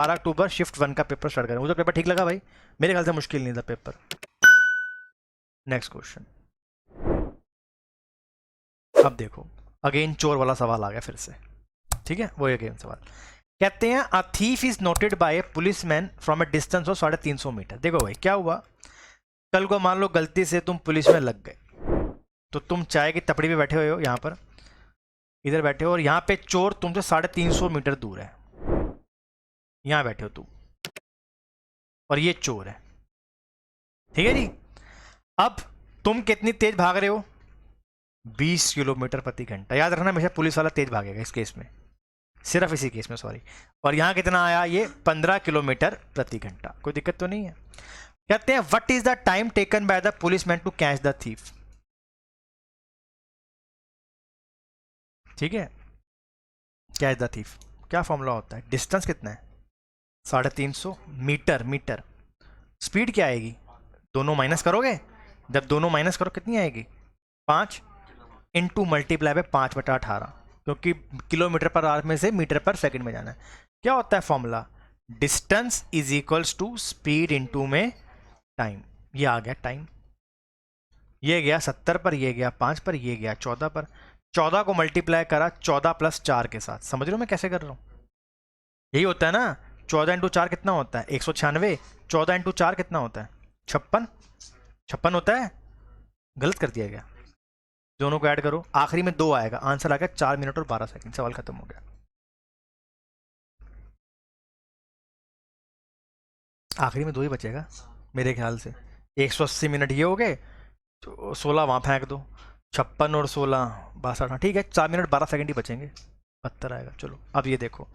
12 अक्टूबर shift 1 का paper start करें। मुझे पेपर ठीक लगा भाई, मेरे ख्याल से मुश्किल नहीं था पेपर। Next question. अब देखो अगेन चोर वाला सवाल आ गया फिर से, ठीक है, वो अगेन सवाल। कहते हैं a thief is noted by a policeman from a distance of 350 metre. देखो भाई क्या हुआ, कल को मान लो गलती से तुम पुलिस में लग गए, तो तुम चाय की टपड़ी पे बैठे हुए हो, यहाँ पर इधर बैठे हो, और यहाँ पे चोर तुमसे 350 मीटर दूर है, यहाँ बैठे हो तुम, और ये चोर है, ठीक है जी। अब तुम कितनी तेज भाग रहे हो, 20 किलोमीटर प्रति घंटा। याद रखना हमेशा पुलिस वाला तेज भागेगा इस केस में, सिर्फ इसी केस में, सॉरी। और यहाँ कितना आया, ये 15 किलोमीटर प्रति घंटा, कोई दिक्कत तो नहीं है। कहते हैं what is the time taken by the policeman to catch the thief. ठीक है, कैच द थीफ क्या फॉर्मूला होता है, डिस्टेंस कितना है 350 मीटर, मीटर स्पीड क्या आएगी, दोनों माइनस करोगे, जब दोनों माइनस करो कितनी आएगी 5 इंटू मल्टीप्लाई पे 5/18, क्योंकि किलोमीटर पर आवर में से मीटर पर सेकंड में जाना है। क्या होता है formula, distance is equals to speed into में टाइम। ये आ गया टाइम, ये गया 70 पर, ये गया 5 पर, ये गया 14 पर। 14 को मल्टीप्लाई करा 14 + 4 के साथ। समझ रहे हो मैं कैसे कर रहा हूँ, यही होता है ना। 14 × 4 कितना होता है 196, 14 × 4 कितना होता है 56, 56 होता है, गलत कर दिया गया। दोनों को ऐड करो, आखिरी में 2 आएगा, आंसर आ गया 4 मिनट और 12 सेकंड। सवाल खत्म हो गया। आखिरी में 2 ही बचेगा मेरे ख्याल से। 180 मिनट ये हो गए, 16 वहां फेंक दो, 56 और 16 62, ठीक है 4 मिनट 12 सेकंड ही बचेंगे, 72 आएगा। चलो अब ये देखो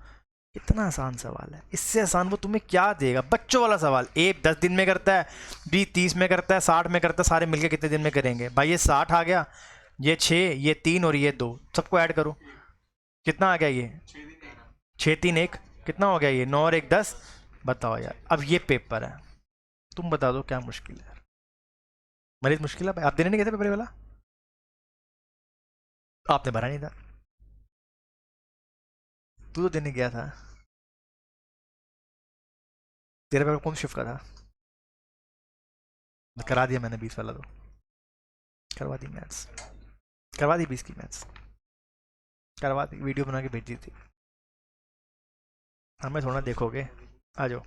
कितना आसान सवाल है, इससे आसान वो तुम्हें क्या देगा, बच्चों वाला सवाल। ए 10 दिन में करता है, बी 30 में करता है, 60 में करता है, सारे मिलके कितने दिन में करेंगे भाई। ये 60 आ गया, ये 6, ये 3 और ये 2, सबको ऐड करो, कितना आ गया ये 6 3 1, कितना हो गया ये 9 और 1 10। बताओ यार, अब ये पेपर है, तुम बता दो क्या मुश्किल है। मरीज मुश्किल है भाई, आप देने नहीं गए थे पेपर वाला, आपने भरा नहीं था, तू तो देने गया था, तेरा पेपर कौन शिफ्ट का था, करा दिया मैंने 20 वाला, तो करवा दी मैथ्स, करवा दी 20 की मैथ्स, करवा दी, वीडियो बना के भेजी थी, हमें थोड़ा देखोगे, आ जाओ।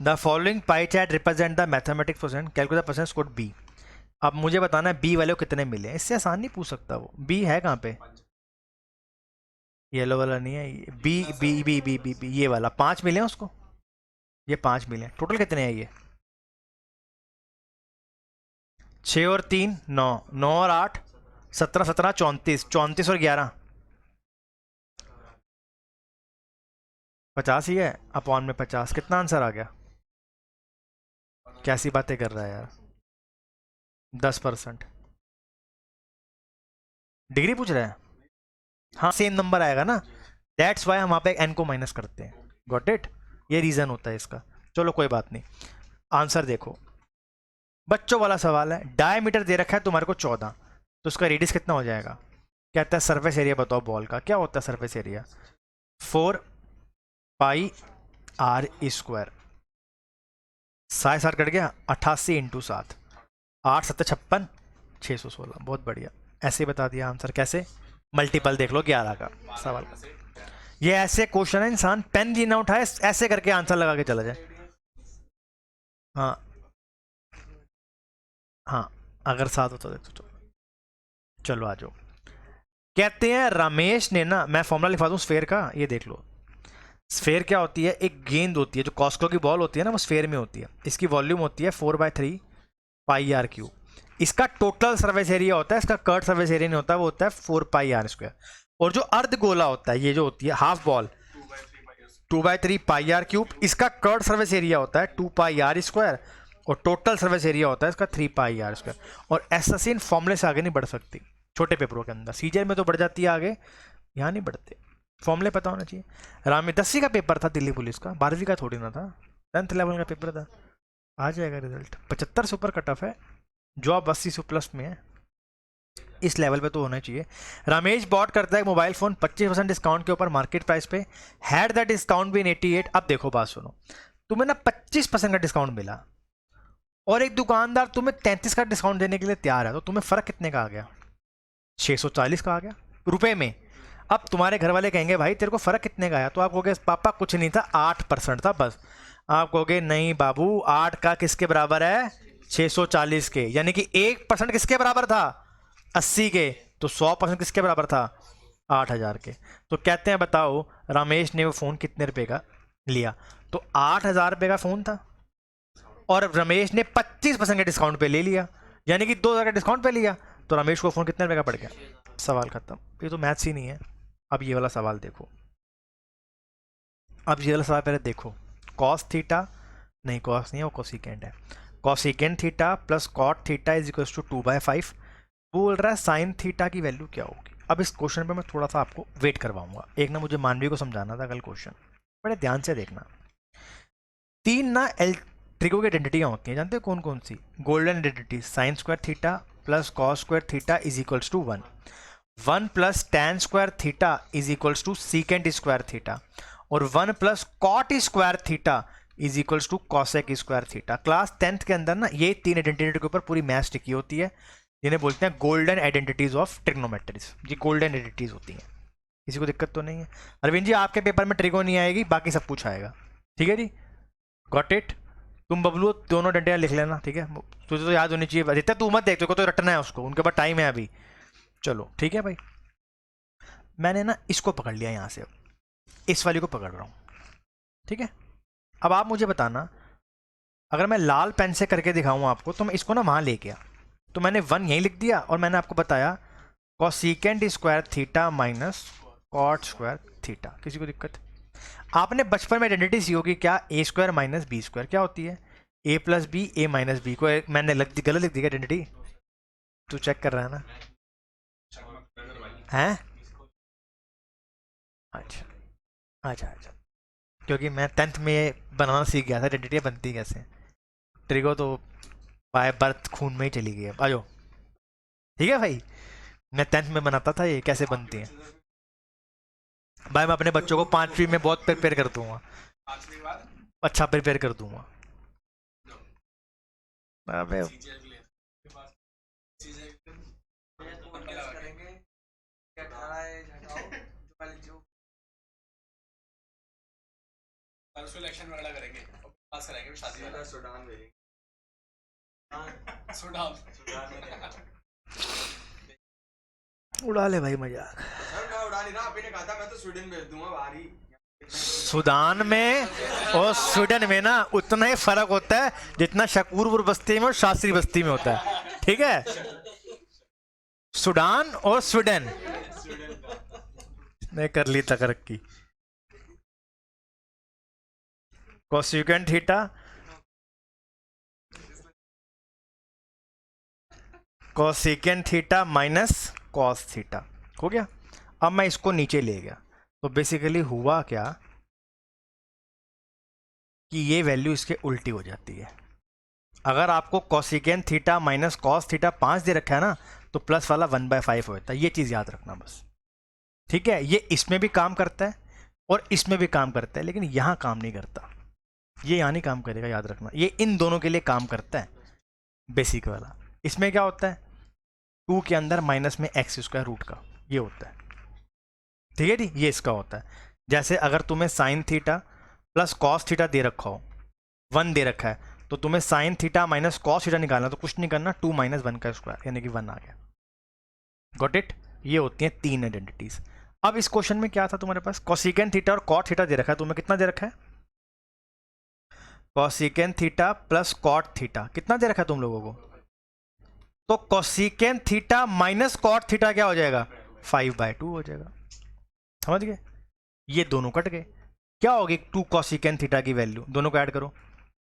The following pie chart represent the mathematics percent, calculate the percent score B. अब मुझे बताना है बी वाले को कितने मिले हैं, इससे आसान नहीं पूछ सकता वो। बी है कहाँ पे, येलो वाला नहीं है, B B B B B B ये वाला 5 मिले हैं उसको, ये 5 मिले हैं। टोटल कितने हैं ये 6 और 3 9, 9 और 8 17 17 34, 34 और 11 50 ही है, अपॉन में 50, कितना आंसर आ गया। कैसी बातें कर रहा है यार, 10%। डिग्री पूछ रहा है, हाँ सेम नंबर आएगा ना, दैट्स वाई हम वहाँ पे एन को माइनस करते हैं, गॉट इट, ये रीजन होता है इसका। चलो कोई बात नहीं, आंसर देखो, बच्चों वाला सवाल है। डायमीटर दे रखा है तुम्हारे को 14, तो उसका रेडियस कितना हो जाएगा। कहता है सरफेस एरिया बताओ बॉल का, क्या होता है सरफेस एरिया 4πr², 7 कट गया, 88 × 7, 8 7 56, 616, बहुत बढ़िया, ऐसे बता दिया आंसर। कैसे, मल्टीपल देख लो 11 का सवाल का। ये ऐसे क्वेश्चन है, इंसान पेन भी ना उठाए, ऐसे करके आंसर लगा के चला जाए। हाँ हाँ, अगर 7 हो तो देखो। चलो आ जाओ। कहते हैं रमेश ने ना, मैं फॉर्मूला लिखवा दूं स्फेयर का, ये देख लो। स्फेयर क्या होती है, एक गेंद होती है, जो कॉस्को की बॉल होती है ना, वो स्फेयर में होती है। इसकी वॉल्यूम होती है 4/3πr³। इसका टोटल सर्फेस एरिया होता है, इसका कर्ट सर्फेस एरिया नहीं होता, वो होता है 4πr²। और जो अर्ध गोला होता है, ये जो होती है हाफ बॉल, 2/3πr³, इसका कर्ट सर्फेस एरिया होता है 2πr², और टोटल सर्फेस एरिया होता है इसका 3πr²। और ऐसा सीन फॉर्मूले से आगे नहीं बढ़ सकती छोटे पेपरों के अंदर, सीजर में तो बढ़ जाती है आगे, यहाँ नहीं बढ़ते, फॉर्मूले पता होना चाहिए। राम में 10वीं का पेपर था दिल्ली पुलिस का, 12वीं का थोड़ी ना था, 10th लेवल का पेपर था। आ जाएगा रिजल्ट, 75 से ऊपर कट ऑफ है, जॉब 80 से प्लस में है। इस लेवल पे तो होना चाहिए। रमेश बॉट करता है मोबाइल फ़ोन 25% डिस्काउंट के ऊपर मार्केट प्राइस पे, हैड दैट डिस्काउंट बीन 88। अब देखो बात सुनो, तुम्हें ना 25% का डिस्काउंट मिला और एक दुकानदार तुम्हें 33 का डिस्काउंट देने के लिए तैयार है, तो तुम्हें फ़र्क कितने का आ गया? 640 का आ गया रुपए में। अब तुम्हारे घर वाले कहेंगे भाई तेरे को फ़र्क कितने का आया, तो आप कहोगे पापा कुछ नहीं था, 8% था बस। आप कहोगे नहीं बाबू, 8 का किसके बराबर है? 640 के। यानी कि 1% किसके बराबर था? 80 के। तो 100% किसके बराबर था? 8000 के। तो कहते हैं बताओ रमेश ने वो फ़ोन कितने रुपए का लिया? तो 8000 रुपये का फ़ोन था और रमेश ने 25% के डिस्काउंट पे ले लिया, यानी कि 2000 का डिस्काउंट पे लिया, तो रमेश को फ़ोन कितने रुपए का पड़ गया? सवाल खत्म। ये तो मैथ्स ही नहीं है। अब ये वाला सवाल देखो, अब ये वाला सवाल पहले देखो। कॉस थीटा, नहीं कॉस नहीं है वो कोसिकेंट है, cosecant theta plus cot theta is equal to 2/5। बोल रहा है साइन थीटा की वैल्यू क्या होगी। अब इस क्वेश्चन पे मैं थोड़ा सा आपको वेट करवाऊंगा, एक ना मुझे मानवी को समझाना था कल क्वेश्चन, बड़े ध्यान से देखना। तीन ना ट्रिगो की आइडेंटिटियाँ होती हैं, जानते हो कौन कौन सी? Golden identity, sine square theta plus cos square theta is equals to 1, 1 plus tan square theta is equals to secant square theta, और 1 plus cot square theta is equals to cosec square theta. Class 10th के अंदर ना ये तीन identity के ऊपर पूरी maths टिकी होती है, जिन्हें बोलते हैं गोल्डन आइडेंटिटीज ऑफ ट्रिग्नोमेट्रीज। ये गोल्डन आइडेंटिटीज होती हैं, किसी को दिक्कत तो नहीं है? अरविंद जी आपके पेपर में ट्रिगो नहीं आएगी, बाकी सब कुछ आएगा, ठीक है जी, गॉट इट। तुम बबलू दोनों डंडियाँ लिख लेना, ठीक है, तुझे तो याद होनी चाहिए। अधिकतर तू मत देख, तेरे को तो रटना है उसको, उनके पास टाइम है अभी। चलो ठीक है भाई, मैंने ना इसको पकड़ लिया यहाँ से, इस वाली को पकड़ रहा हूँ, ठीक है। अब आप मुझे बताना, अगर मैं लाल पेन से करके दिखाऊँ आपको, तो मैं इसको ना वहाँ ले गया, तो मैंने 1 यहीं लिख दिया और मैंने आपको बताया cosecant square theta minus cot square theta. किसी को दिक्कत? आपने बचपन में आइडेंटिटी सी होगी क्या? ए स्क्वायर माइनस बी स्क्वायर क्या होती है? ए प्लस बी, ए माइनस बी को मैंने गलत लिख दी आइडेंटिटी? तू चेक कर रहा है ना? हैं? अच्छा अच्छा अच्छा, क्योंकि मैं 10th में बनाना सीख गया था, आइडेंटिटी बनती कैसे। ट्रिगो तो बाय बर्थ खून में ही चली गई है। आ जाओ, ठीक है भाई, मैं 10th में बनाता था ये कैसे बनती है भाई। मैं अपने बच्चों को 5वीं में बहुत प्रिपेयर कर दूंगा, अच्छा प्रिपेयर कर दूंगा। अबे परसों इलेक्शन वगैरह करेंगे, पास कराएंगे शादी वाला। सूडान भेजेंगे, सूडान उड़ा ले भाई मजाक। सर मैं उड़ा नहीं रहा, आपने कहा था मैं तो स्वीडन भेज दूंगा भारी। सूडान में और स्वीडन में ना उतना ही फर्क होता है जितना शकूरपुर बस्ती में और शास्त्री बस्ती में होता है, ठीक है। सूडान और स्वीडन ने कर ली तरक्की। Cosecant theta, cosecant theta minus cos theta हो गया। अब मैं इसको नीचे ले गया, तो बेसिकली हुआ क्या कि ये वैल्यू इसके उल्टी हो जाती है। अगर आपको cosecant theta minus cos theta 5 दे रखा है ना, तो प्लस वाला 1/5 होता है। ये चीज़ याद रखना बस, ठीक है। ये इसमें भी काम करता है और इसमें भी काम करता है, लेकिन यहाँ काम नहीं करता। ये यहाँ नहीं काम करेगा, याद रखना। ये इन दोनों के लिए काम करता है, बेसिक वाला। इसमें क्या होता है? 2 के अंदर माइनस में एक्स स्क्वायर रूट का, ये होता है, ठीक है जी, ये इसका होता है। जैसे अगर तुम्हें sine theta plus cos theta दे रखा हो, 1 दे रखा है, तो तुम्हें sine theta minus cos theta निकालना, तो कुछ नहीं करना, 2 माइनस 1 का स्क्वायर, यानी कि 1 आ गया। Got it? ये होती हैं तीन आइडेंटिटीज। अब इस क्वेश्चन में क्या था तुम्हारे पास? कोसिकेंट थीटा और कॉट थीटा दे रखा है, तुम्हें कितना दे रखा है? Cosecant theta plus cot theta कितना दे रखा है तुम लोगों को? तो cosecant theta minus cot theta क्या हो जाएगा? 5/2 हो जाएगा। समझ गए? ये दोनों कट गए। क्या होगी 2 कोसिकेंट थीटा की वैल्यू? दोनों को ऐड करो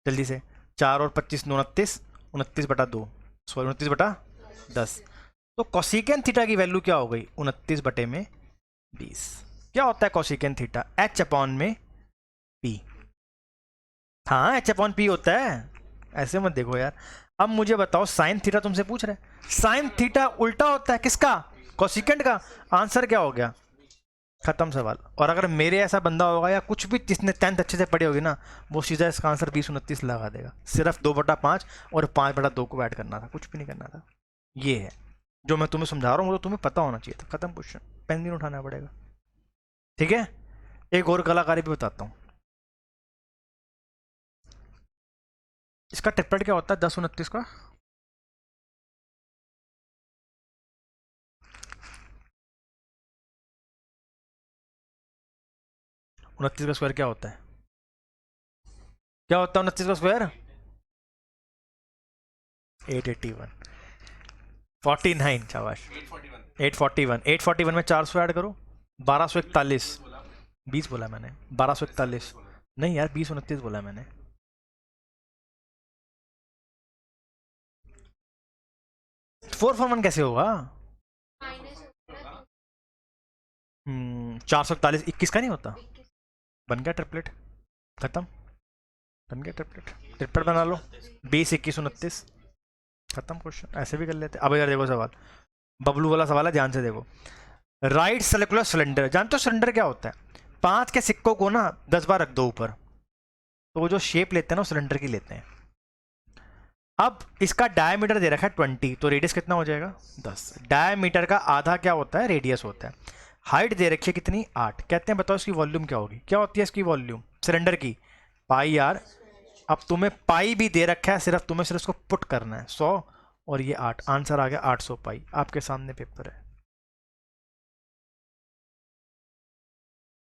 जल्दी से, 4 और 25 29, 29/2, सॉरी 29/10। तो कोसिकेंट थीटा की वैल्यू क्या हो गई? 29/20। क्या होता है कोसिकेंट थीटा? h अपॉन में p। हाँ h अपॉन p होता है, ऐसे मत देखो यार। अब मुझे बताओ साइन थीटा तुमसे पूछ रहे हैं, साइन थीटा उल्टा होता है किसका, कोसिकेंट का। आंसर क्या हो गया, खत्म सवाल। और अगर मेरे ऐसा बंदा होगा या कुछ भी जिसने 10th अच्छे से पढ़ी होगी ना, वो सीधा इसका आंसर 2029 लगा देगा। सिर्फ 2/5 और 5/2 को ऐड करना था, कुछ भी नहीं करना था। ये है जो मैं तुम्हें समझा रहा हूँ, वो तो तुम्हें पता होना चाहिए था। खत्म क्वेश्चन, पेन नहीं उठाना पड़ेगा। ठीक है, एक और कलाकारी भी बताता हूँ। इसका ट्रिपलेट क्या होता है 10 29 का, उनतीस का स्क्वायर क्या होता है, क्या होता है 29 का स्क्वायर, 881, 49, शाबाश 841, 841 में 400 ऐड करो, 1241, 20 बोला मैंने, 1241 नहीं यार 2029 बोला मैंने। 441 कैसे होगा, 441 21 का नहीं होता, बन गया ट्रिपलेट, खत्म, बन गया ट्रिपलेट, ट्रिपलेट बना लो, 20 21 29, खत्म क्वेश्चन। ऐसे भी कर लेते। अब यार देखो सवाल, बबलू वाला सवाल है, ध्यान से देखो। राइट सर्कुलर सिलेंडर, जानते हो सिलेंडर क्या होता है, 5 के सिक्कों को ना 10 बार रख दो ऊपर, तो वो जो शेप लेते हैं ना वो सिलेंडर की लेते हैं। अब इसका डायमीटर दे रखा है 20, तो रेडियस कितना हो जाएगा 10। डायमीटर का आधा क्या होता है, रेडियस होता है। हाइट दे रखी है कितनी 8, कहते हैं बताओ इसकी वॉल्यूम क्या होगी, क्या होती है इसकी वॉल्यूम सिलेंडर की, पाई आर। अब तुम्हें पाई भी दे रखा है, सिर्फ इसको पुट करना है 100 और ये 8, आंसर आ गया 800 पाई। आपके सामने पेपर है,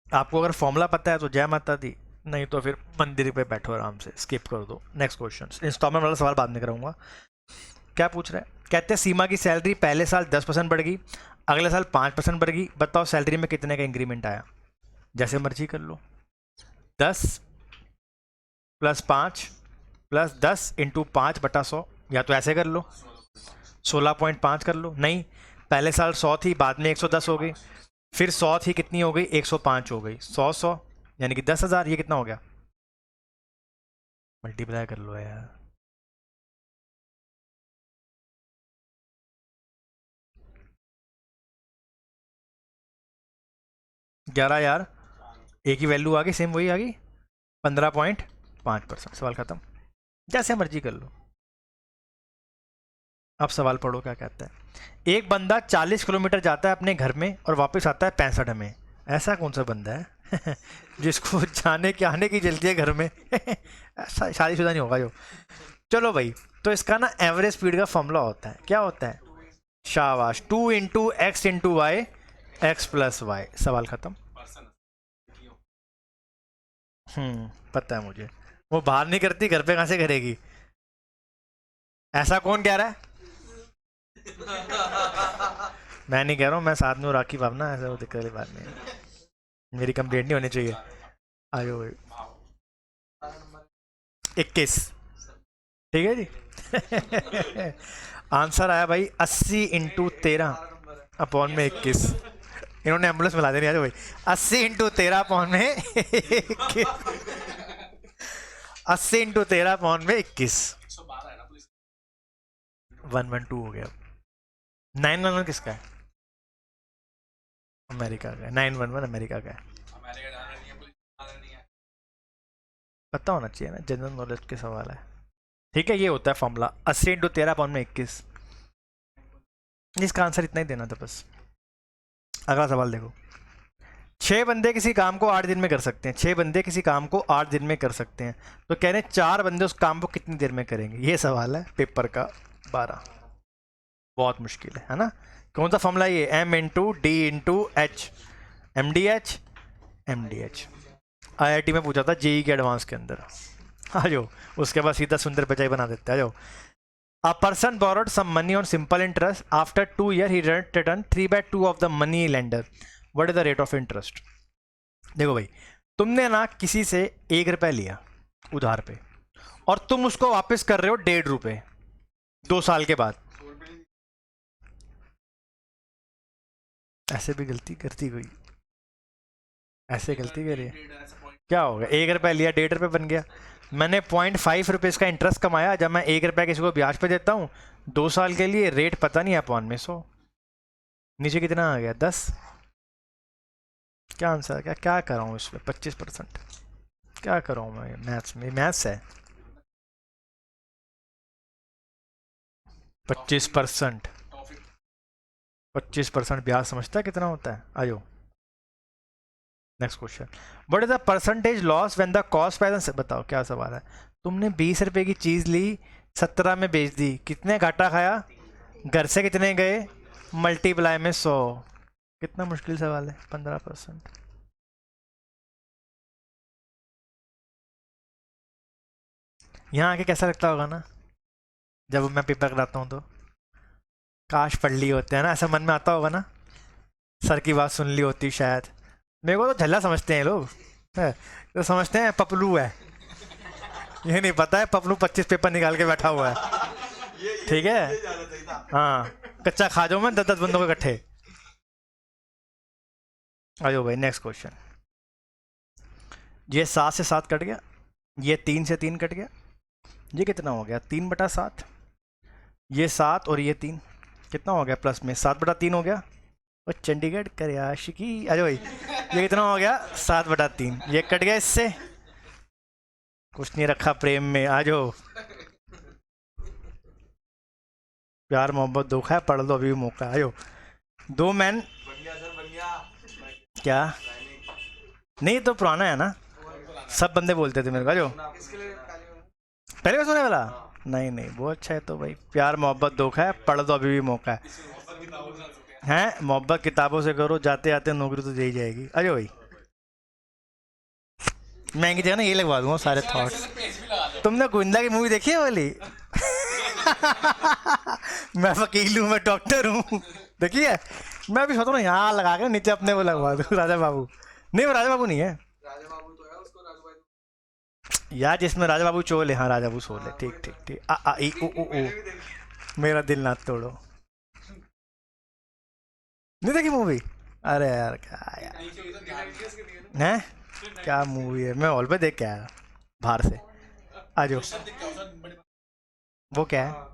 आपको अगर फॉर्मूला पता है तो जय माता दी, नहीं तो फिर मंदिर पे बैठो आराम से, स्किप कर दो। नेक्स्ट क्वेश्चन, इंस्टॉलमेंट वाला सवाल बाद में कराऊंगा। क्या पूछ रहे हैं, कहते हैं सीमा की सैलरी पहले साल 10% बढ़ गई, अगले साल 5% बढ़ गई, बताओ सैलरी में कितने का इंक्रीमेंट आया। जैसे मर्जी कर लो, 10 + 5 + 10 × 5/100, या तो ऐसे कर लो 16.5 कर लो। नहीं, पहले साल 100 थी, बाद में 110 हो गई, फिर 100 थी कितनी हो गई 105 हो गई, 100 यानी कि 10,000, ये कितना हो गया, मल्टीप्लाई कर लो यार। ग्यारह यार, एक ही वैल्यू आ गई, सेम वही आ गई, 15.5%। सवाल खत्म, जैसे मर्जी कर लो। अब सवाल पढ़ो क्या कहता है। एक बंदा 40 किलोमीटर जाता है अपने घर में और वापस आता है 65 में। ऐसा कौन सा बंदा है जिसको जाने के आने की जल्दी है घर में ऐसा शादीशुदा नहीं होगा जो। चलो भाई, तो इसका ना एवरेज स्पीड का फॉर्मूला होता है, क्या होता है, शाबाश, 2 × x × y x + y। सवाल खत्म। पता है मुझे, वो बाहर नहीं करती, घर पे कहाँ से करेगी, ऐसा कौन कह रहा है मैं नहीं कह रहा हूँ, मैं साथ में हूँ, राखी भावना, ऐसा वो दिक्कत वाली बात नहीं है, मेरी कंप्लेंट नहीं होनी चाहिए। आयो भाई, 21, ठीक है जी आंसर आया भाई 80 × 13/21। इन्होंने एम्बुलेंस मिला देनी, आ जाओ भाई, 80 × 13/21, 80 × 13/21, 112 हो गया। 911 किसका है, अमेरिका का है, 911 अमेरिका का है, पता होना चाहिए ना, जनरल नॉलेज के सवाल है। ठीक है, ये होता है फॉर्मूला 80 × 13/21। इसका आंसर इतना ही देना था बस। अगला सवाल देखो, 6 बंदे किसी काम को 8 दिन में कर सकते हैं, 6 बंदे किसी काम को 8 दिन में कर सकते हैं, तो कह रहे हैं 4 बंदे उस काम को कितनी देर में करेंगे। ये सवाल है पेपर का 12, बहुत मुश्किल है ना। कौन सा फॉर्मूला ये, M × D × H, MDH MDH। IIT में पूछा था, जेई के एडवांस के अंदर। आ जाओ, उसके बाद सीधा सुंदर पिचाई बना देते हैं। आ जाओ, A person borrowed some money on simple interest. After 2 years, he returned 3/2 of the money lender. What is the rate of interest? देखो भाई, तुमने ना किसी से 1 रुपया लिया उधार पे, और तुम उसको वापस कर रहे हो 1.5 रुपये 2 साल के बाद। ऐसे भी गलती करती कोई, ऐसे गलती करिए, क्या होगा, 1 रुपया लिया 1.5 रुपये बन गया, मैंने 0.5 रुपीज़ का इंटरेस्ट कमाया जब मैं 1 रुपया किसी को ब्याज पे देता हूँ 2 साल के लिए, रेट पता नहीं है अपॉन में 100। नीचे कितना आ गया 10। क्या आंसर, क्या क्या कर रहा हूँ इसमें 25%, क्या कर रहा हूँ मैं मैथ्स में, मैथ्स है 25%। 25% ब्याज समझता है कितना होता है? आयो next question, what is the percentage loss when the cost price, बताओ क्या सवाल है। तुमने 20 रुपए की चीज ली 17 में बेच दी, कितने घाटा खाया, घर से कितने गए, मल्टीप्लाई में 100। कितना मुश्किल सवाल है, 15%। यहाँ आके कैसा लगता होगा ना जब मैं पेपर कराता हूँ तो, काश पढ़ ली होते हैं ना, ऐसा मन में आता होगा ना, सर की बात सुन ली होती शायद। मेरे को तो झल्ला समझते हैं लोग, है, तो समझते हैं पपलू है, ये नहीं पता है पपलू 25 पेपर निकाल के बैठा हुआ है। ठीक है, हाँ कच्चा खा जाऊँ मैं 10-10 बंदों को इकट्ठे। आयो भाई नेक्स्ट क्वेश्चन, ये 7 से 7 कट गया, ये 3 से 3 कट गया, ये कितना हो गया 3/7, ये 7 और ये 3 कितना हो गया प्लस में 7/3 हो गया। और चंडीगढ़ करे आशिकी, अरे भाई ये कितना हो गया 7/3, ये कट गया इससे, कुछ नहीं रखा प्रेम में। आ जाओ, प्यार मोहब्बत धोखा है, पढ़ लो अभी भी मौका। आयो, 2 मैन, बन गया सर, बन गया। क्या नहीं तो पुराना है ना, सब बंदे बोलते थे मेरे को। आजो इसके लिए पहले का सुने वाला, नहीं नहीं बहुत अच्छा है। तो भाई प्यार मोहब्बत धोखा है, पढ़ दो अभी भी मौका है, मोहब्बत किताबों से करो, जाते आते नौकरी तो दे ही जाएगी। अरे भाई महंगी जगह ना ये लगवा दूंगा सारे थॉट्स। तुमने गोविंदा की मूवी देखी है वाली? मैं वकील हूँ, मैं डॉक्टर हूँ, देखी है? मैं अभी सोच रहा हूँ यहाँ लगा के नीचे अपने वो लगवा दूँ राजा बाबू। नहीं वो राजा बाबू नहीं है राजा बाबू तो है, उसको राजू भाई यार, जिसमें राजा बाबू चोल है। हाँ राजा बाबू सोल है, ठीक ठीक ठीक। आ आ ई उ उ ऊ, मेरा दिल ना तोड़ो, नहीं देखी मूवी? अरे यार क्या यार हैं, क्या मूवी है, मैं हॉल पे देख के आया बाहर से। आ जाओ, वो क्या है?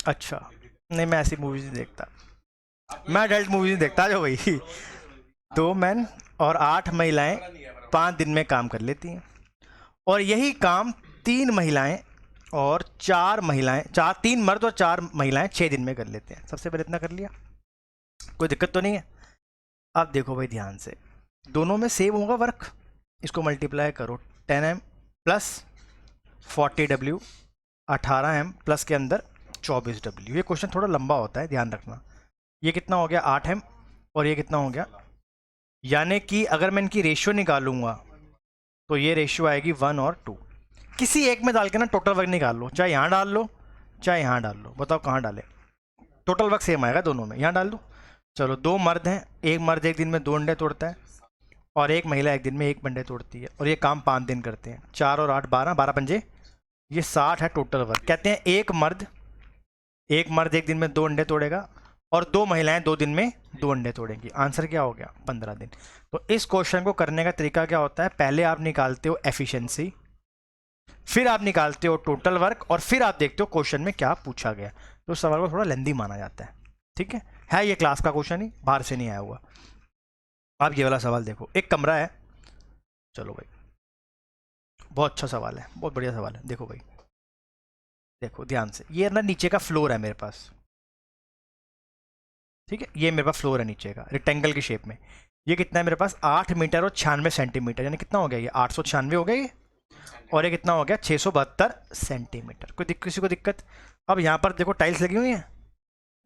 अच्छा नहीं मैं ऐसी मूवीज नहीं देखता, मैं अडल्ट मूवीज नहीं देखता। आ जाओ भाई, 2 मैन और 8 महिलाएं 5 दिन में काम कर लेती हैं, और यही काम 3 महिलाएं और 4 महिलाएं, 3 मर्द और 4 महिलाएं 6 दिन में कर लेते हैं। सबसे पहले इतना कर लिया, कोई दिक्कत तो नहीं है। अब देखो भाई ध्यान से, दोनों में सेम होगा वर्क, इसको मल्टीप्लाई करो 10M plus 40W 18M plus के अंदर 24W। ये क्वेश्चन थोड़ा लंबा होता है, ध्यान रखना। ये कितना हो गया 8M और ये कितना हो गया, यानी कि अगर मैं इनकी रेशियो निकालूंगा तो ये रेशियो आएगी 1 और 2। किसी एक में डाल के ना टोटल वर्क निकाल लो, चाहे यहाँ डाल लो चाहे यहाँ डाल लो, बताओ कहाँ डाले, टोटल वर्क सेम आएगा दोनों में। यहाँ डाल दो, चलो 2 मर्द हैं, एक मर्द एक दिन में 2 अंडे तोड़ता है और एक महिला एक दिन में 1 अंडे तोड़ती है, और ये काम 5 दिन करते हैं। 4 और 8 12, 12 पंजे ये 60 है टोटल वर्क। कहते हैं एक मर्द एक दिन में 2 अंडे तोड़ेगा और 2 महिलाएं 2 दिन में 2 अंडे तोड़ेंगी। आंसर क्या हो गया 15 दिन। तो इस क्वेश्चन को करने का तरीका क्या होता है, पहले आप निकालते हो एफिशिएंसी, फिर आप निकालते हो टोटल वर्क, और फिर आप देखते हो क्वेश्चन में क्या पूछा गया। तो सवाल को थोड़ा लेंदी माना जाता है, ठीक है ये क्लास का क्वेश्चन ही, बाहर से नहीं आया हुआ। आप ये वाला सवाल देखो, एक कमरा है, चलो भाई बहुत अच्छा सवाल है, बहुत बढ़िया सवाल है। देखो भाई, देखो ध्यान से, ये ना नीचे का फ्लोर है मेरे पास, ठीक है, ये मेरे पास फ्लोर है नीचे का रेक्टेंगल की शेप में। ये कितना है मेरे पास 8 मीटर और 96 सेंटीमीटर, यानी कितना हो गया ये 896 हो गया ये, और ये कितना हो गया 672 सेंटीमीटर। किसी को दिक्कत? अब यहाँ पर देखो टाइल्स लगी हुई हैं,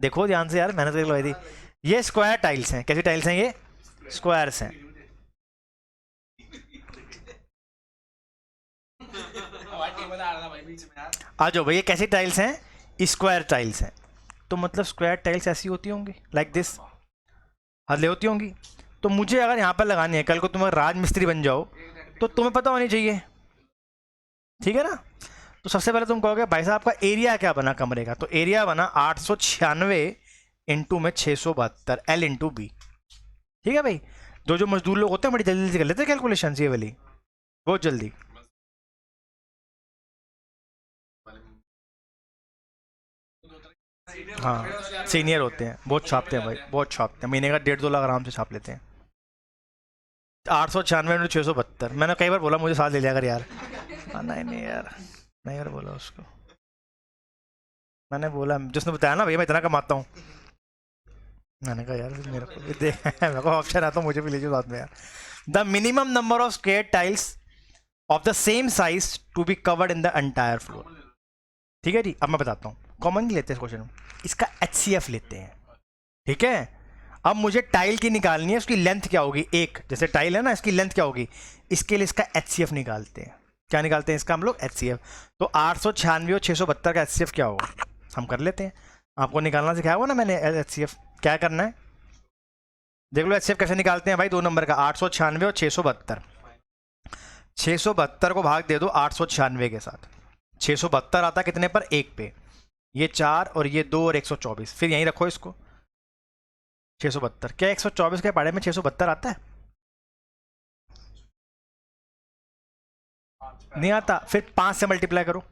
देखो ध्यान से यार, मेहनत करके लगाई थी। ये स्क्वायर टाइल्स हैं, कैसी टाइल्स हैं ये, स्क्वायर्स हैं। आ जाओ भाई, ये कैसी टाइल्स हैं, स्क्वायर टाइल्स हैं। तो मतलब स्क्वायर टाइल्स ऐसी होती होंगी लाइक दिस, हल्ले होती होंगी। तो मुझे अगर यहाँ पर लगानी है, कल को तुम राज मिस्त्री बन जाओ तो तुम्हें पता होनी चाहिए, ठीक है ना। तो सबसे पहले तुम कहोगे भाई साहब आपका एरिया क्या बना कमरे का, तो एरिया बना 896 इंटू में 672 L इंटू बी, ठीक है भाई। जो मजदूर लोग होते हैं बड़ी जल्दी से कर लेते हैं कैलकुलेशन ये वाली, बहुत जल्दी। हाँ सीनियर होते हैं, बहुत छापते हैं भाई, बहुत छापते हैं, महीने का 1.5-2 लाख आराम से छाप लेते हैं। 896 में 672, मैंने कई बार बोला मुझे साथ ले लिया कर यार। नहीं नहीं यार, नहीं यार बोला उसको, मैंने बोला जिसने बताया ना भैया मैं इतना कमाता हूँ, मैंने कहा यार मेरे को भी दे मेरे को ऑप्शन आता मुझे भी लीजिए साथ में यार। The minimum number of square tiles of the same size to be covered in the entire floor. ठीक है जी, अब मैं बताता हूँ, कॉमन लेते हैं इस क्वेश्चन में, इसका HCF लेते हैं। ठीक है, अब मुझे टाइल की निकालनी है, उसकी लेंथ क्या होगी, एक जैसे टाइल है ना, इसकी लेंथ क्या होगी, इसके लिए इसका HCF निकालते हैं। क्या निकालते हैं इसका हम लोग, HCF। तो 896 और 672 का HCF क्या होगा, हम कर लेते हैं। आपको निकालना सिखाया हुआ ना मैंने HCF, क्या करना है देख लो। HCF कैसे निकालते हैं भाई, 2 नंबर का 896 और 672। 672 को भाग दे दो 896 के साथ, 672 आता कितने पर, 1 पे, ये 4 और ये 2 और 124, फिर यहीं रखो इसको। 672 क्या 124 के पढ़े में 672 आता है, नहीं आता, फिर 5 से मल्टीप्लाई करो,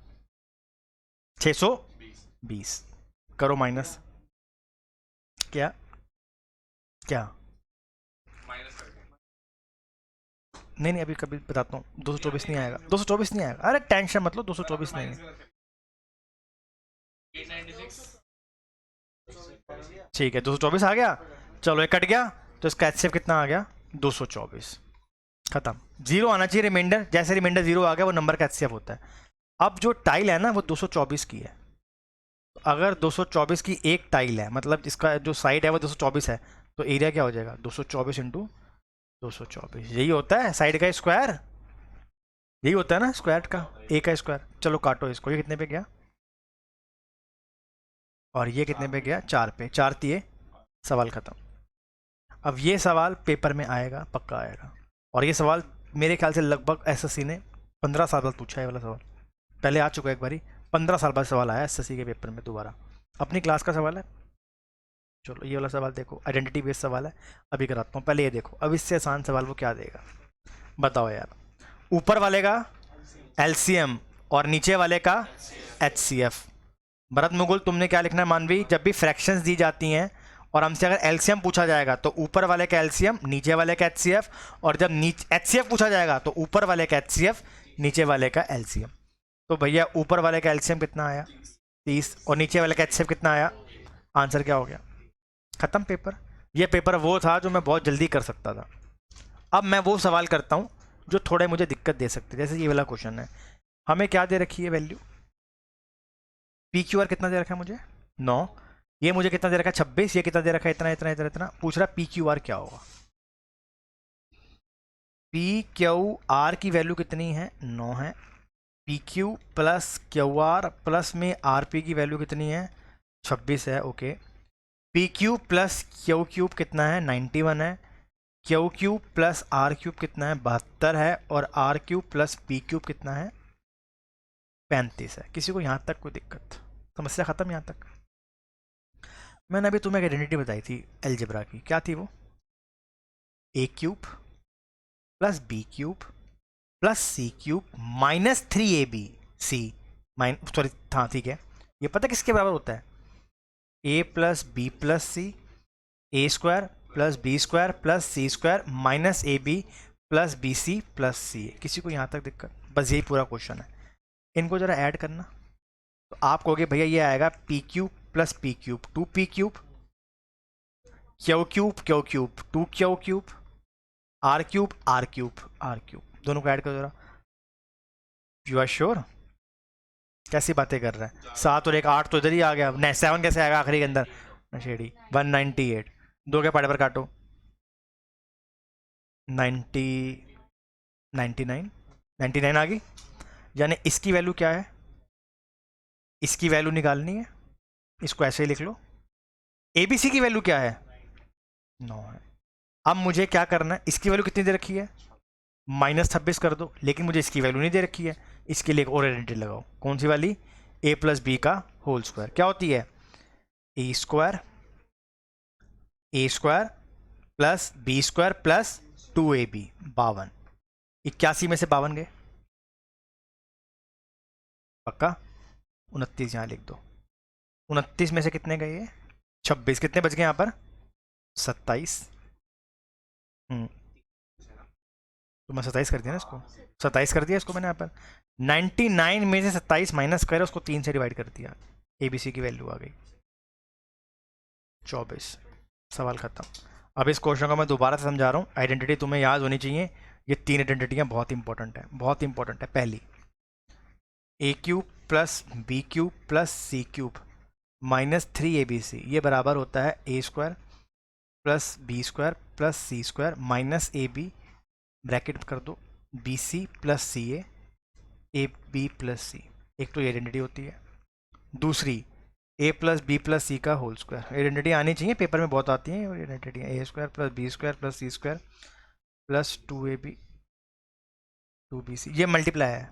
620 करो माइनस, क्या क्या नहीं नहीं अभी कभी बताता हूँ, 224 नहीं आएगा, 224 नहीं आएगा, अरे टेंशन मतलब 224 नहीं है। ठीक है 224 आ गया, चलो ये कट गया, तो इसका HCF कितना आ गया, 224, खत्म। जीरो आना चाहिए रिमाइंडर, जैसे रिमाइंडर जीरो आ गया वो नंबर का HCF होता है। अब जो टाइल है ना वो 224 की है, अगर 224 की एक टाइल है, मतलब इसका जो साइड है वो 224 है, तो एरिया क्या हो जाएगा, 224 इंटू 224, यही होता है साइड का स्क्वायर, यही होता है ना स्क्वायर का, ए का स्क्वायर। चलो काटो इसको, ये कितने पे गया और ये कितने पे गया, 4 पे, 4 तिये, सवाल खत्म। अब ये सवाल पेपर में आएगा, पक्का आएगा, और ये सवाल मेरे ख्याल से लगभग SSC ने 15 साल बाद पूछा है, वाला सवाल पहले आ चुका है एक बारी, 15 साल बाद सवाल आया SSC के पेपर में दोबारा, अपनी क्लास का सवाल है। चलो ये वाला सवाल देखो, आइडेंटिटी बेस्ड सवाल है, अभी कराता हूँ, पहले ये देखो, अब इससे आसान सवाल वो क्या देगा, बताओ यार। ऊपर वाले का LCM और नीचे वाले का HCF। भरत मुकुल तुमने क्या लिखना है मानवी, जब भी फ्रैक्शंस दी जाती हैं और हमसे अगर LCM पूछा जाएगा तो ऊपर वाले का LCM नीचे वाले का HCF, और जब नीचे HCF पूछा जाएगा तो ऊपर वाले का HCF नीचे वाले का LCM। तो भैया ऊपर वाले का LCM कितना आया 30, और नीचे वाले का HCF कितना आया, आंसर क्या हो गया, खत्म पेपर। ये पेपर वो था जो मैं बहुत जल्दी कर सकता था। अब मैं वो सवाल करता हूँ जो थोड़े मुझे दिक्कत दे सकते, जैसे ये वाला क्वेश्चन है, हमें क्या दे रखी है वैल्यू, PQR कितना दे रखा है मुझे 9, ये मुझे कितना दे रखा है 26, ये कितना दे रखा है इतना इतना इतना इतना, पूछ रहा PQR क्या होगा, PQR की वैल्यू कितनी है 9 है, PQ प्लस QR प्लस में RP की वैल्यू कितनी है 26 है, okay. PQ plus Q cube कितना है 91 है, Q cube plus R cube कितना है 72 है, और R cube plus P cube कितना है 35 है। किसी को यहाँ तक कोई दिक्कत, समस्या खत्म यहाँ तक। मैंने अभी तुम्हें एक आइडेंटिटी बताई थी अलजेब्रा की, क्या थी वो, A cube plus B cube plus C cube minus 3AB C sorry, हाँ ठीक है, ये पता किसके बराबर होता है, A plus B plus C, A square plus B square plus C square minus AB plus BC plus C. किसी को यहाँ तक दिक्कत, बस यही पूरा क्वेश्चन है, इनको जरा ऐड करना, तो आप कहोगे भैया ये आएगा P cube plus P cube 2P cube, Q cube 2Q cube, R cube R cube, दोनों को ऐड करो जरा। यू आर श्योर, कैसी बातें कर रहा है, 7 और 1 8 तो इधर ही आ गया, नहीं 7 कैसे आएगा आखिरी के अंदर, नशेड़ी 198, 2 के पाड़े पर काटो 90 99 आ गई, यानी इसकी वैल्यू क्या है, इसकी वैल्यू निकालनी है, इसको ऐसे ही लिख लो। ABC की वैल्यू क्या है 9 है। अब मुझे क्या करना है, इसकी वैल्यू कितनी दे रखी है -26 कर दो, लेकिन मुझे इसकी वैल्यू नहीं दे रखी है, इसके लिए एक और आइडेंटिटी लगाओ, कौन सी वाली, A प्लस बी का होल स्क्वायर, क्या होती है A square plus B square plus 2AB 52, 81 में से 52 गए, पक्का। 29 यहाँ लिख दो। 29 में से कितने गए ये? 26। कितने बच गए यहाँ पर? 27। तो मैं 27 कर दिया ना इसको, 27 कर दिया इसको मैंने यहाँ पर। 99 में से 27 माइनस कर उसको 3 से डिवाइड कर दिया, ABC की वैल्यू आ गई 24। सवाल खत्म। अब इस क्वेश्चन को मैं दोबारा से समझा रहा हूँ, आइडेंटिटी तुम्हें याद होनी चाहिए। ये 3 आइडेंटिटियाँ बहुत इंपॉर्टेंट है, बहुत इंपॉर्टेंट है। पहली, A³ plus B³ plus C³ minus 3ABC, ये बराबर होता है A² plus B² plus C² minus AB bracket कर दो BC plus CA AB plus C। एक तो ये आइडेंटिटी होती है। दूसरी, A प्लस बी प्लस सी का होल स्क्वायर। आइडेंटिटी आनी चाहिए, पेपर में बहुत आती हैं identity. A² plus B² plus C² plus 2AB 2BC, ये मल्टीप्लाई है,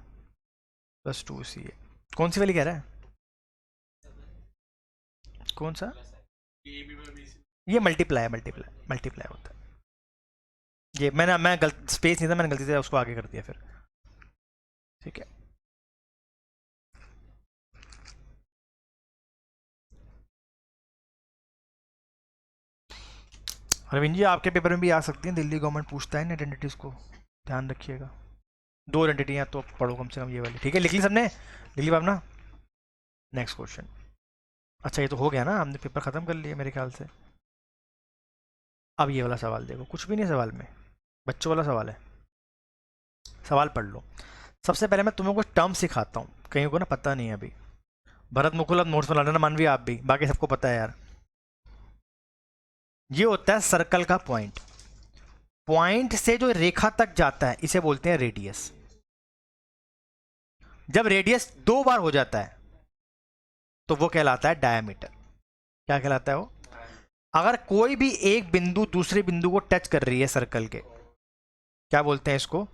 प्लस 2CA। कौन सी वाली कह रहा है? कौन सा? ये मल्टीप्लाई है, मल्टीप्लाई होता है ये। मैं गलत स्पेस नहीं था, मैंने गलती से उसको आगे कर दिया फिर, ठीक है। अरविंद जी आपके पेपर में भी आ सकती हैं, दिल्ली गवर्नमेंट पूछता है इन आइडेंटिटीज़ को, ध्यान रखिएगा। 2 आइडेंटिटियाँ तो पढ़ो कम से कम ये वाली, ठीक है। लिख ली सबने? लिख ली भावना? Next question. अच्छा ये तो हो गया ना, हमने पेपर ख़त्म कर लिया मेरे ख्याल से। अब ये वाला सवाल देखो, कुछ भी नहीं सवाल में, बच्चों वाला सवाल है। सवाल पढ़ लो। सबसे पहले मैं तुम्हें कुछ टर्म सिखाता हूँ, कहीं को ना पता नहीं है अभी। भरत मुकुल अब नोट्स बना लेना, मानवी आप भी, बाकी सबको पता है यार। ये होता है सर्कल का पॉइंट। पॉइंट से जो रेखा तक जाता है इसे बोलते हैं रेडियस। जब रेडियस 2 बार हो जाता है तो वो कहलाता है डायमीटर। क्या कहलाता है वो? अगर कोई भी एक बिंदु दूसरे बिंदु को टच कर रही है सर्कल के, क्या बोलते हैं इसको?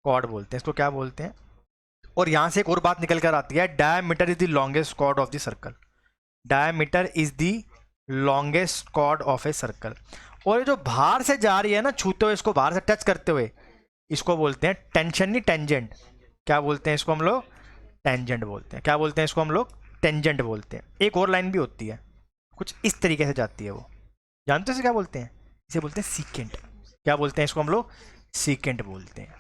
कॉर्ड बोलते हैं इसको। क्या बोलते हैं? और यहां से एक और बात निकल कर आती है, diameter is the longest chord of the circle. Diameter is the longest chord of a circle. और ये जो बाहर से जा रही है ना, छूते हुए इसको, बाहर से टच करते हुए, इसको बोलते हैं टेंशन, नहीं टेंजेंट। क्या बोलते हैं इसको हम लोग? टेंजेंट बोलते हैं। क्या बोलते हैं इसको हम लोग? टेंजेंट बोलते हैं। एक और लाइन भी होती है, कुछ इस तरीके से जाती है वो, जानते हो इसे क्या बोलते हैं? इसे बोलते हैं सीकेंट। क्या बोलते हैं इसको हम लोग? सीकेंट बोलते हैं।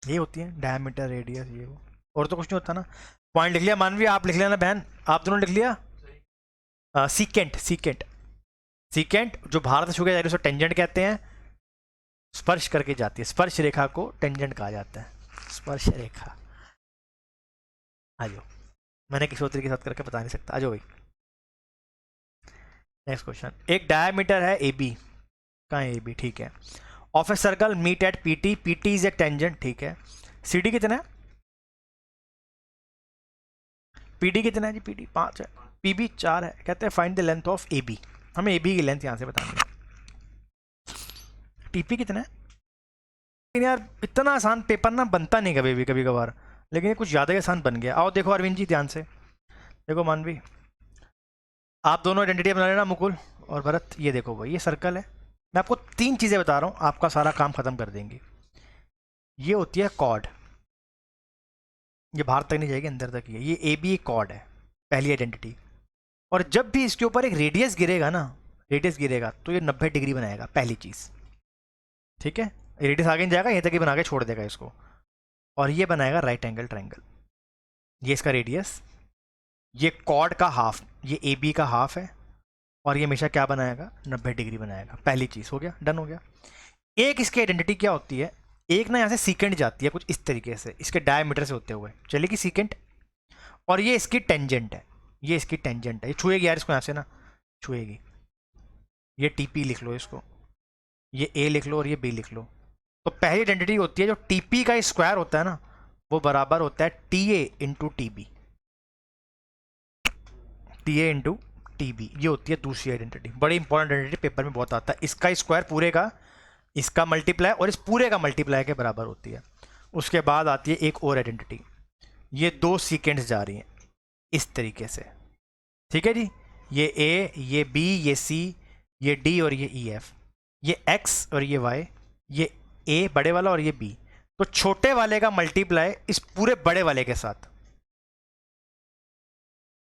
ये होती है डायमीटर, रेडियस, ये वो, और तो कुछ नहीं होता ना। पॉइंट लिख लिया मानवी? आप लिख लेना बहन, आप दोनों लिख लिया। सीकेंट, सीकेंट, सीकेंट जो भारत से छू के जा रही है उसे टेंजेंट कहते हैं। स्पर्श करके जाती है, स्पर्श रेखा को टेंजेंट कहा जाता है। स्पर्श रेखा। आ जाओ, मैंने किसी और तरीके के साथ करके बता नहीं सकता। आ जाओ भाई, नेक्स्ट क्वेश्चन। एक डायमीटर है AB, कहाँ है AB? ठीक है। Of a circle meet at PT, PT is a tangent, ठीक है। CD कितना है? PD कितना है जी? PD 5 है, PB 4 है। कहते हैं find the length of AB। हमें AB की लेंथ यहाँ से बतानी है। TP कितना है? लेकिन यार इतना आसान पेपर ना बनता नहीं कभी भी, कभी कभार, लेकिन ये कुछ ज़्यादा ही आसान बन गया। आओ देखो अरविंद जी ध्यान से देखो, मानवी आप दोनों आइडेंटिटी बना लेना, मुकुल और भरत। ये देखो भाई, ये सर्कल है। मैं आपको 3 चीज़ें बता रहा हूँ, आपका सारा काम खत्म कर देंगे। ये होती है कॉर्ड, ये बाहर तक नहीं जाएगी, अंदर तक ही है। ये AB एक कॉर्ड है, पहली आइडेंटिटी। और जब भी इसके ऊपर एक रेडियस गिरेगा ना, रेडियस गिरेगा तो ये 90 डिग्री बनाएगा, पहली चीज़, ठीक है। रेडियस आगे नहीं जाएगा, यहीं तक ही बना के छोड़ देगा इसको। और ये बनाएगा राइट एंगल ट्रायंगल। ये इसका रेडियस, ये कॉर्ड का हाफ, ये AB का हाफ है, और ये हमेशा क्या बनाएगा? 90 डिग्री बनाएगा। पहली चीज़ हो गया, डन हो गया। एक इसकी आइडेंटिटी क्या होती है? एक ना यहाँ से सीकेंट जाती है कुछ इस तरीके से, इसके डायमीटर से होते हुए चलेगी सीकेंट, और ये इसकी टेंजेंट है, ये इसकी टेंजेंट है। ये छुएगी यार इसको यहाँ से ना, छुएगी। ये TP लिख लो इसको, ये A लिख लो और ये B लिख लो। तो पहली आइडेंटिटी होती है जो TP का स्क्वायर होता है ना, वो बराबर होता है TA into TB। TA into TB, ये होती है दूसरी आइडेंटिटी। बड़ी इंपॉर्टेंट आइडेंटिटी, पेपर में बहुत आता है। इसका स्क्वायर पूरे का, इसका मल्टीप्लाई और इस पूरे का मल्टीप्लाई के बराबर होती है। उसके बाद आती है एक और आइडेंटिटी, ये 2 सीकेंड्स जा रही हैं इस तरीके से, ठीक है जी। ये A, ये B, ये C, ये D और ये EF, ये X और ये Y, ये ए बड़े वाला और ये बी, तो छोटे वाले का मल्टीप्लाई इस पूरे बड़े वाले के साथ,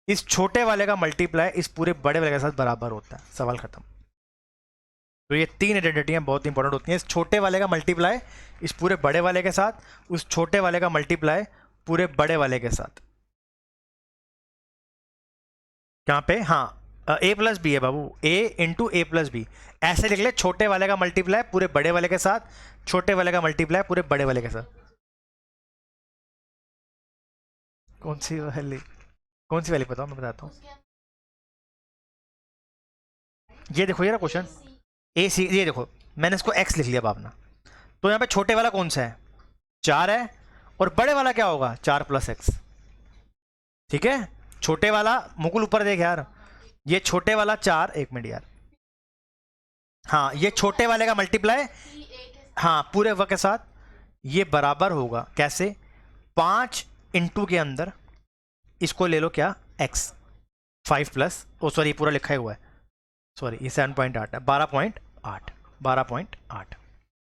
इस छोटे वाले का मल्टीप्लाई इस पूरे बड़े वाले के साथ बराबर होता है। सवाल खत्म। तो ये तीन आइडेंटिटियां बहुत इंपॉर्टेंट होती हैं। इस छोटे वाले का मल्टीप्लाई इस पूरे बड़े वाले के साथ, उस छोटे वाले का मल्टीप्लाई पूरे बड़े वाले के साथ। कहाँ पे? हाँ, ए प्लस बी है बाबू, ए इंटू ए प्लस बी। ऐसे लिख ले, छोटे वाले का मल्टीप्लाई पूरे बड़े वाले के साथ, छोटे वाले का मल्टीप्लाई पूरे बड़े वाले के साथ। कौन सी वाली? कौन सी वाली बताओ, मैं बताता हूँ। ये देखो, ये ना क्वेश्चन ए सी, ये देखो मैंने इसको एक्स लिख लिया बाबना, तो यहाँ पे छोटे वाला कौन सा है? 4 है, और बड़े वाला क्या होगा? 4 प्लस एक्स। ठीक है, छोटे वाला, मुकुल ऊपर देख यार, ये छोटे वाला 4, एक मिनट यार, हाँ ये छोटे वाले का मल्टीप्लाई, हाँ पूरे वर्ग के साथ, ये बराबर होगा कैसे? 5 इंटू के अंदर इसको ले लो क्या? x, 5 प्लस, ओ सॉरी पूरा लिखा हुआ है, सॉरी ये 7.8 है, 12.8, 12.8।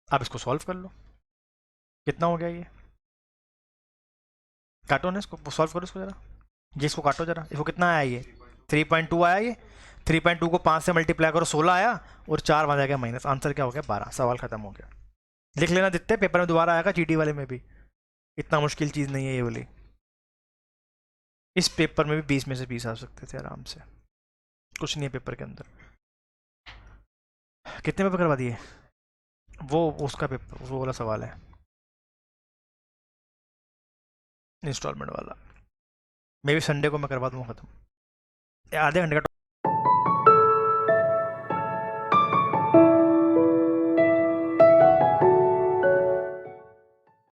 अब इसको सॉल्व कर लो, कितना हो गया ये? काटो ना इसको, सॉल्व करो इसको जरा, ये इसको काटो जरा, इसको कितना आया ये? 3.2 आया ये। 3.2 को 5 से मल्टीप्लाई करो, 16 आया, और 4 वहाँ जाएगा माइनस, आंसर क्या हो गया? 12। सवाल खत्म हो गया। लिख लेना, दिखते पेपर में दोबारा आएगा, जीडी वाले में भी, इतना मुश्किल चीज़ नहीं है ये वाली। इस पेपर में भी 20 में से 20 आ सकते थे आराम से, कुछ नहीं है पेपर के अंदर। कितने पेपर करवा दिए? वो उसका पेपर, वो वाला सवाल है इंस्टॉलमेंट वाला, मे भी संडे को मैं करवा दूँगा खत्म, आधे घंटे का